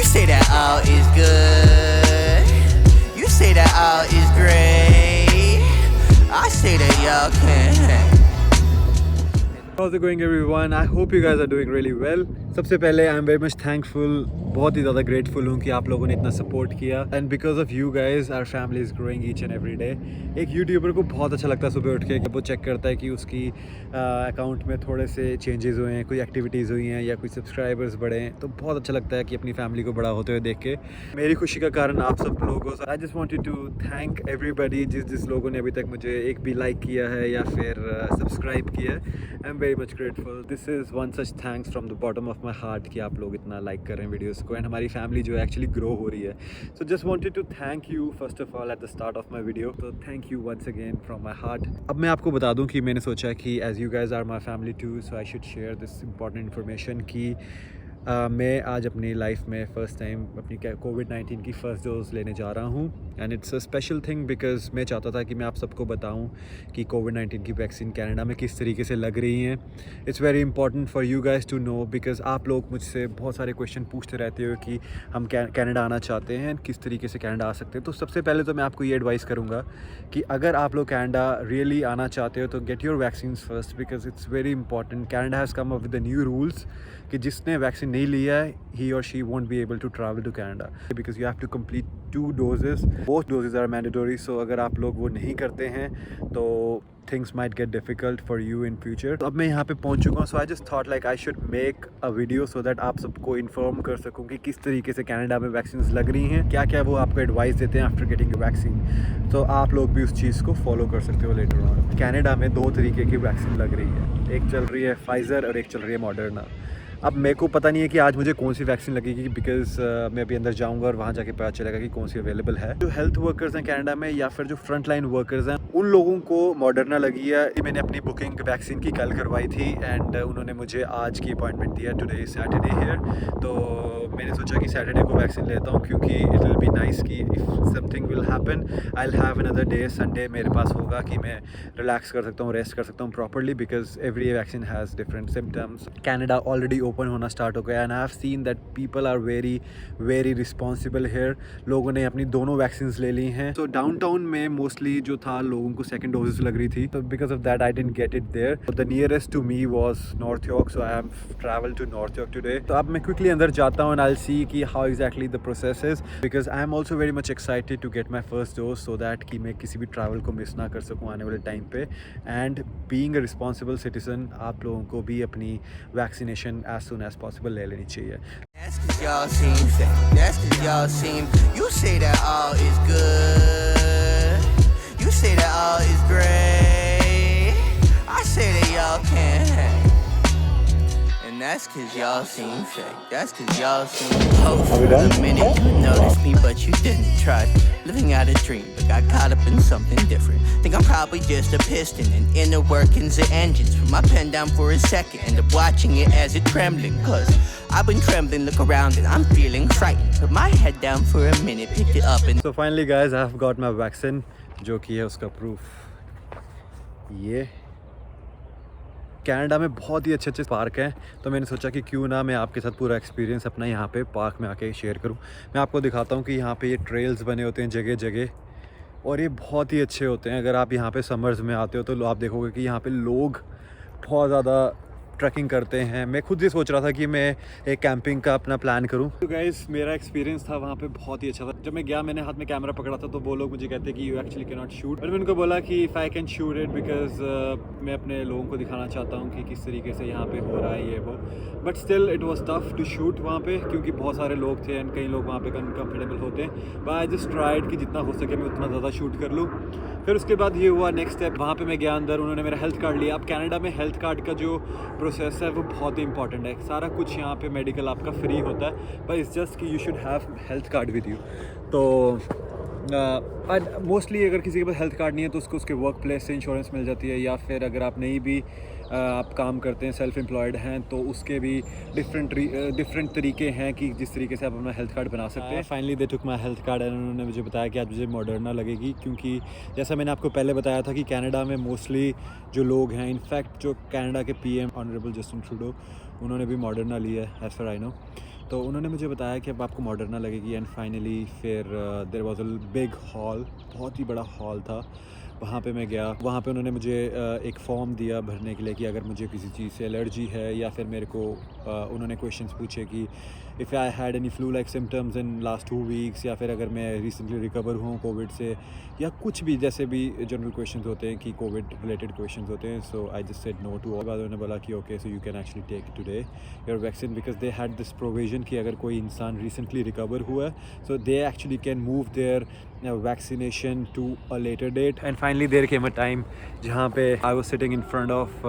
You say that all is good. You say that all is great. I say that y'all can't hang. How's it going everyone? I hope you guys are doing really well. सबसे पहले I am very much thankful, बहुत ही ज़्यादा grateful हूँ कि आप लोगों ने इतना सपोर्ट किया and because of you guys our family is growing each and every day. एक यूट्यूबर को बहुत अच्छा लगता है सुबह उठ के कि वो चेक करता है कि उसकी अकाउंट में थोड़े से चेंजेस हुए हैं, कोई एक्टिविटीज़ हुई हैं या कोई सब्सक्राइबर्स बढ़े हैं, तो बहुत अच्छा लगता है कि अपनी फैमिली को बड़ा होते हुए देख के। मेरी खुशी का कारण आप सब लोगों से। I just wanted to thank everybody जिस लोगों ने अभी तक मुझे एक भी लाइक किया है या फिर सब्सक्राइब किया है। I am very much grateful. This is one such thanks from the bottom of my heart कि आप लोग इतना लाइक कर रहे हैं वीडियोस को एंड हमारी फैमिली जो है एक्चुअली ग्रो हो रही है। So just wanted to thank you first of all at the start of my video. तो thank you once again from my heart. अब मैं आपको बता दूं कि मैंने सोचा कि as you guys are my family too, so I should share this important information कि मैं आज अपनी लाइफ में फ़र्स्ट टाइम अपनी कोविड-19 की फ़र्स्ट डोज़ लेने जा रहा हूँ and it's a special thing because मैं चाहता था कि मैं आप सबको बताऊँ कि कोविड-19 की वैक्सीन कनाडा में किस तरीके से लग रही हैं। It's very important for you guys to know because आप लोग मुझसे बहुत सारे क्वेश्चन पूछते रहते हो कि हम कनाडा आना चाहते हैं, किस तरीके से कनाडा आ सकते हैं। तो सबसे पहले तो मैं आपको ये एडवाइस करूँगा कि अगर आप लोग कनाडा रियली आना चाहते हो तो get your vaccine first because it's very important. Canada has come up with the new rules कि जिसने वैक्सीन नहीं लिया है he or she won't be able to travel to Canada because you have to complete 2 doses. Both doses are mandatory, so अगर आप लोग वो नहीं करते हैं तो things might get difficult for you in future. तो अब मैं यहाँ पे पहुँच चुका हूँ, so I just thought like I should make a video so that आप सबको इन्फॉर्म कर सकूँ कि किस तरीके से कनाडा में वैक्सीन लग रही हैं, क्या क्या वो आपको एडवाइस देते हैं आफ्टर गेटिंग वैक्सीन। तो आप लोग भी उस चीज़ को फॉलो कर सकते हो लेटर ऑन। कनाडा में 2 तरीके की वैक्सीन लग रही है, एक चल रही है फाइज़र और एक चल रही है मॉडर्ना। अब मेरे को पता नहीं है कि आज मुझे कौन सी वैक्सीन लगेगी बिकॉज़ मैं अभी अंदर जाऊंगा और वहाँ जाके पता चलेगा कि कौन सी अवेलेबल है। जो हेल्थ वर्कर्स हैं कनाडा में या फिर जो फ्रंट लाइन वर्कर्स हैं उन लोगों को मॉडर्ना लगी है। मैंने अपनी बुकिंग वैक्सीन की कल करवाई थी एंड उन्होंने मुझे आज की अपॉइंटमेंट दिया, टुडे सैटरडे हियर। तो मैंने सोचा कि सैटरडे को वैक्सीन लेता हूँ क्योंकि इट विल बी नाइस कि if something will happen I will have another day, Sunday मेरे पास होगा कि मैं रिलैक्स कर सकता हूँ, रेस्ट कर सकता हूँ properly because every vaccine has different symptoms. Canada already open होना स्टार्ट हो गया and I have seen that people are very very responsible here. लोगों ने अपनी दोनों वैक्सीन ले ली हैं। तो डाउनटाउन में मोस्टली जो था लोगों को सेकंड डोजेस लग रही थी, तो because of that I didn't get it there. The nearest to me was North York, so I have travelled to North York today. तो अब मैं क्विकली अंदर जाता हूँ एंड आई विल सी कि how exactly the process is because I am also very much excited to get my first dose so that कि मैं किसी भी ट्रैवल को मिस ना कर सकूँ आने वाले टाइम पे। And being a responsible citizen आप लोगों को भी अपनी vaccination as soon as possible ले लेनी चाहिए। That's cause y'all seem fake. That's cause y'all seem. You say that all is good. You say that all is great. I say that y'all can't hang. And that's cause y'all seem fake. That's cause y'all seem hopeful. The minute you noticed me, but you didn't try. Living out a dream, but got caught up in something different. Think I'm probably just a piston and inner workings of engines. Put my pen down for a second, end up watching it as it trembling. Cause I've been trembling, look around and I'm feeling frightened. Put my head down for a minute, picked it up and So finally guys, I have got my vaccine, जो कि है उसका proof ये। Canada में बहुत ही अच्छे park हैं, तो मैंने सोचा कि क्यों ना मैं आपके साथ पूरा एक्सपीरियंस अपना यहाँ पे पार्क में आके शेयर करूँ। मैं आपको दिखाता हूँ कि यहाँ पे ये ट्रेल्स बने होते हैं जगह जगह और ये बहुत ही अच्छे होते हैं। अगर आप यहाँ पे समर्स में आते हो तो आप देखोगे कि यहाँ पे लोग बहुत ज़्यादा ट्रैकिंग करते हैं। मैं खुद ये सोच रहा था कि मैं एक कैंपिंग का अपना प्लान करूं। तो गाइस मेरा एक्सपीरियंस था वहाँ पे बहुत ही अच्छा था। जब मैं गया मैंने हाथ में कैमरा पकड़ा था तो वो लोग मुझे कहते कि you actually can not shoot, और मैंने उनको बोला कि if I can shoot it because मैं अपने लोगों को दिखाना चाहता हूँ कि किस तरीके से यहाँ पे हो रहा है ये वो। But still it was tough to shoot वहाँ पे क्योंकि बहुत सारे लोग थे एंड कई लोग वहाँ पे अनकम्फर्टेबल होते हैं। बट आई जस्ट ट्राइड कि जितना हो सके मैं उतना ज़्यादा शूट कर लूँ। फिर उसके बाद ये हुआ नेक्स्ट स्टेप, वहाँ पे मैं गया अंदर, उन्होंने मेरा हेल्थ कार्ड लिया। अब कनाडा में हेल्थ कार्ड का जो प्रोसेस है वो बहुत ही इंपॉर्टेंट है। सारा कुछ यहाँ पे मेडिकल आपका फ्री होता है, पर इट्स जस्ट कि you should have health card with you. तो मोस्टली अगर किसी के पास हेल्थ कार्ड नहीं है तो उसको उसके वर्क प्लेस से इंश्योरेंस मिल जाती है, या फिर अगर आप नहीं भी आप काम करते हैं, सेल्फ एम्प्लॉयड हैं, तो उसके भी डिफरेंट तरीके हैं कि जिस तरीके से आप अपना हेल्थ कार्ड बना सकते हैं। Finally they took my health card and उन्होंने मुझे बताया कि आज मुझे मॉडर्ना लगेगी, क्योंकि जैसा मैंने आपको पहले बताया था कि कनाडा में मोस्टली जो लोग हैं, इनफैक्ट जो कनाडा के PM ऑनरेबल जस्टिन ट्रूडो, उन्होंने भी मॉडर्ना लिया है एज फार आई नो। तो उन्होंने मुझे बताया कि अब आपको मॉडर्ना लगेगी एंड फाइनली फिर there was a big hall, बहुत ही बड़ा हॉल था। वहाँ पे मैं गया, वहाँ पे उन्होंने मुझे एक फॉर्म दिया भरने के लिए कि अगर मुझे किसी चीज़ से एलर्जी है या फिर मेरे को उन्होंने क्वेश्चंस पूछे कि if I had any flu like symptoms in last 2 weeks, या फिर अगर मैं रिसेंटली रिकवर हुआ हूँ कोविड से, या कुछ भी जैसे भी जनरल क्वेश्चंस होते हैं कि कोविड रिलेटेड क्वेश्चंस होते हैं। So I just said no to. बाद उन्होंने बोला कि okay, so you can actually take today your vaccine, because they had this provision कि अगर कोई इंसान रिसेंटली रिकवर हुआ है so they actually can move their vaccination to a later date. And finally there came a time जहाँ पे I was sitting in front of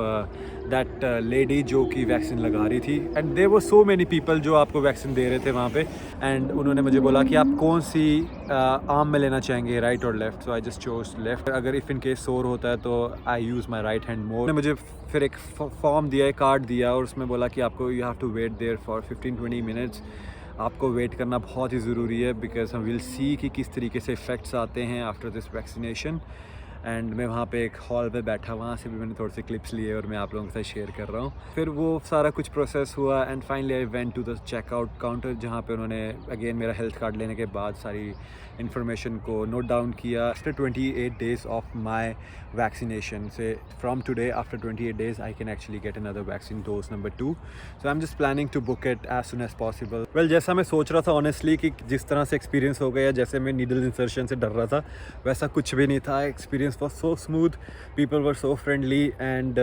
that lady जो कि वैक्सीन लगा रही थी, and there were so many people जो आपको vaccine दे रहे थे वहाँ पे, and उन्होंने मुझे बोला कि आप कौन सी आर्म में लेना चाहेंगे, राइट और left. So I just chose left. अगर इफ़ इन केस सोर होता है तो आई यूज़ माई राइट हैंड मोर। उन्होंने मुझे फिर एक फॉर्म दिया, एक कार्ड दिया, और उसमें बोला कि आपको you have to wait there for 15-20 minutes. आपको वेट करना बहुत ही ज़रूरी है बिकॉज हम विल सी कि किस तरीके से इफ़ेक्ट्स आते हैं आफ्टर दिस वैक्सीनेशन। एंड मैं वहाँ पे एक हॉल पे बैठा, वहाँ से भी मैंने थोड़े से क्लिप्स लिए और मैं आप लोगों के साथ शेयर कर रहा हूँ। फिर वो सारा कुछ प्रोसेस हुआ and finally I went to the checkout counter, जहाँ पे उन्होंने अगेन मेरा हेल्थ कार्ड लेने के बाद सारी इन्फॉर्मेशन को नोट डाउन किया। After 28 days of my vaccination से from today, after 28 days I can actually get another vaccine dose number 2। So I am just planning to book it as soon as possible. Well, जैसा मैं सोच रहा था honestly कि जिस तरह से एक्सपीरियंस हो गया, जैसे मैं नीडल इंसर्शन से डर रहा था, वैसा कुछ भी नहीं था। Experience was so smooth, people were so friendly, and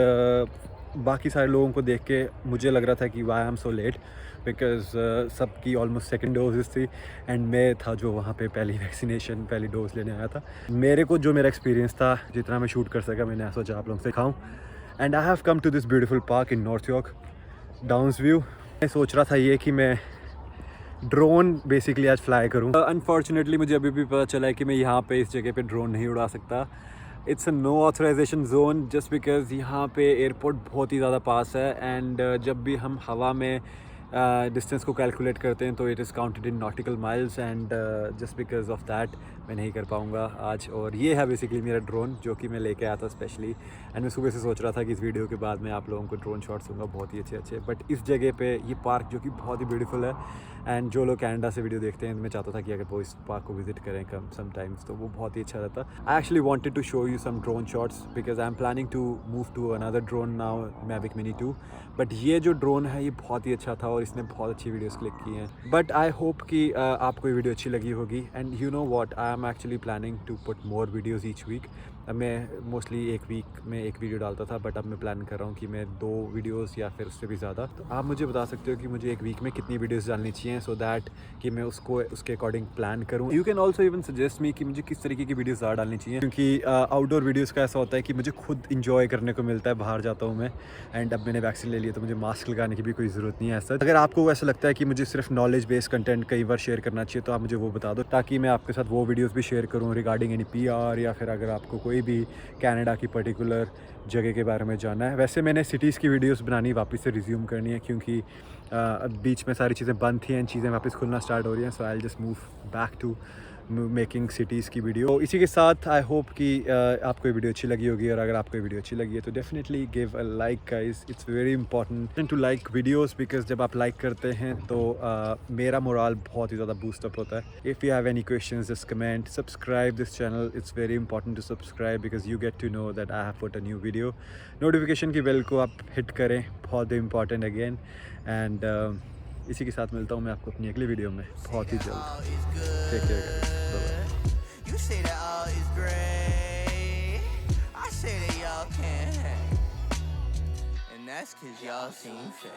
बाकी सारे लोगों को देख के मुझे लग रहा था कि why I am so late, because सबकी ऑलमोस्ट सेकेंड डोजेस थी एंड मैं था जो वहाँ पे पहली डोज लेने आया था। मेरे को जो मेरा एक्सपीरियंस था, जितना मैं शूट कर सका, मैंने सोचा आप लोगों से दिखाऊं। And I have come to this beautiful park in North York, Downsview. मैं सोच रहा था ये कि मैं ड्रोन बेसिकली आज फ्लाई करूँ। अनफॉर्चुनेटली मुझे अभी भी पता चला है कि मैं यहाँ पे इस जगह पे ड्रोन नहीं उड़ा सकता। It's a no authorization zone, just because यहाँ पे एयरपोर्ट बहुत ही ज़्यादा पास है एंड जब भी हम हवा में डिस्टेंस को कैलकुलेट करते हैं तो it is counted in nautical miles, and just because of that मैं नहीं कर पाऊँगा आज। और ये है बेसिकली मेरा ड्रोन जो कि मैं लेके आया था स्पेशली, एंड मैं सुबह से सोच रहा था कि इस वीडियो के बाद मैं आप लोगों को ड्रोन शॉट्स दूंगा बहुत ही अच्छे। बट इस जगह पे ये पार्क जो कि बहुत ही ब्यूटीफुल है, एंड जो लोग कनाडा से वीडियो देखते हैं, मैं चाहता था कि अगर वो इस पार्क को विजिट करें कम समटाइम्स तो वो बहुत ही अच्छा रहता। I actually wanted to show you some drone shots because I am planning to move to another drone now, Mavic mini 2। बट ये जो ड्रोन है ये बहुत ही अच्छा था और इसने बहुत अच्छी वीडियोस क्लिक की हैं। बट आई होप कि आपको ये वीडियो अच्छी लगी होगी, and you know what, I am actually planning to put more videos each week. अब मैं मोस्टली एक वीक में एक वीडियो डालता था, बट अब मैं प्लान कर रहा हूँ कि मैं 2 वीडियोस या फिर उससे भी ज़्यादा। तो आप मुझे बता सकते हो कि मुझे एक वीक में कितनी वीडियोस डालनी चाहिए, सो दैट कि मैं उसको उसके अकॉर्डिंग प्लान करूँ। You can also even suggest me कि मुझे किस तरीके की वीडियोस ज़्यादा डालनी चाहिए, क्योंकि आउटडोर वीडियोज़ का ऐसा होता है कि मुझे खुद इंजॉय करने को मिलता है, बाहर जाता हूँ मैं, एंड अब मैंने वैक्सीन ले लिया तो मुझे मास्क लगाने की भी कोई ज़रूरत नहीं है ऐसा। अगर आपको ऐसा लगता है कि मुझे सिर्फ नॉलेज बेस्ड कंटेंट कई बार शेयर करना चाहिए तो आप मुझे वो बता दो, ताकि मैं आपके साथ वो वीडियोज़ भी शेयर करूँ रिगार्डिंग एनी PR, या फिर अगर आपको कोई भी कनाडा की पर्टिकुलर जगह के बारे में जानना है। वैसे मैंने सिटीज़ की वीडियोस बनानी वापस से रिज्यूम करनी है, क्योंकि अब बीच में सारी चीज़ें बंद थी एंड चीज़ें वापस खुलना स्टार्ट हो रही हैं। So I will just move back to making cities की वीडियो। तो इसी के साथ आई होप कि आपको ये वीडियो अच्छी लगी होगी, और अगर आपको ये वीडियो अच्छी लगी है तो definitely give a like guys. It's very important to like videos, because जब आप लाइक करते हैं तो मेरा मोराल बहुत ही ज़्यादा बूस्टअप होता है। If you have any questions just comment, subscribe this channel, it's very important to subscribe because you get to know that I have put a new video. Notification की bell को आप hit करें, बहुत important again. And इसी के साथ मिलता हूँ मैं आपको अपनी अगली वीडियो में बहुत ही जल्द। Take care guys, bye bye. You say that all is great. I say that y'all can't hang. And that's cause y'all seem fake.